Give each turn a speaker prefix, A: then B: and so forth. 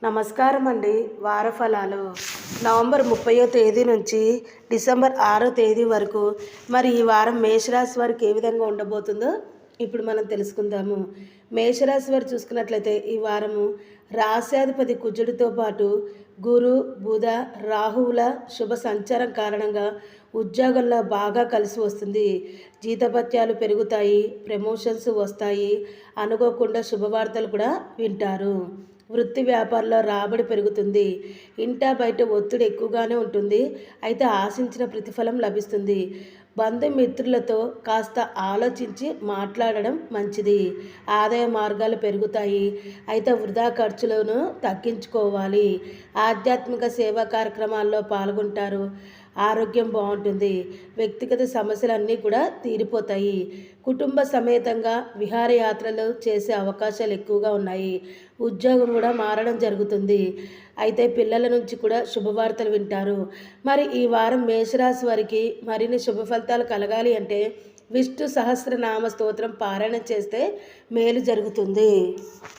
A: నమస్కారం అండి. వార ఫలాలు నవంబర్ 30వ తేదీ నుంచి డిసెంబర్ 6వ తేదీ వరకు మరి ఈ వారం మేషరాశి వారికి ఏ విధంగా ఉండబోతుందో ఇప్పుడు మనం తెలుసుకుందాము. మేషరాశి వారు చూసుకున్నట్లయితే ఈ వారము రాశ్యాధిపతి కుజుడితో పాటు గురు, బుధ, రాహువుల శుభ సంచారం కారణంగా ఉద్యోగంలో బాగా కలిసి వస్తుంది. జీతభత్యాలు పెరుగుతాయి, ప్రమోషన్స్ వస్తాయి, అనుకోకుండా శుభవార్తలు కూడా వింటారు. వృత్తి వ్యాపారంలో రాబడి పెరుగుతుంది. ఇంటా బయట ఒత్తిడి ఎక్కువగానే ఉంటుంది. అయితే ఆశించిన ప్రతిఫలం లభిస్తుంది. బంధుమిత్రులతో కాస్త ఆలోచించి మాట్లాడడం మంచిది. ఆదాయ మార్గాలు పెరుగుతాయి. అయితే వృధా ఖర్చులను తగ్గించుకోవాలి. ఆధ్యాత్మిక సేవా కార్యక్రమాల్లో పాల్గొంటారు. ఆరోగ్యం బాగుంటుంది. వ్యక్తిగత సమస్యలన్నీ కూడా తీరిపోతాయి. కుటుంబ సమేతంగా విహారయాత్రలు చేసే అవకాశాలు ఎక్కువగా ఉన్నాయి. ఉద్యోగం కూడా మారడం జరుగుతుంది. అయితే పిల్లల నుంచి కూడా శుభవార్తలు వింటారు. మరి ఈ వారం మేషరాశి వారికి మరిన్ని శుభ ఫలితాలు కలగాలి అంటే విష్ణు సహస్రనామ స్తోత్రం పారాయణ చేస్తే మేలు జరుగుతుంది.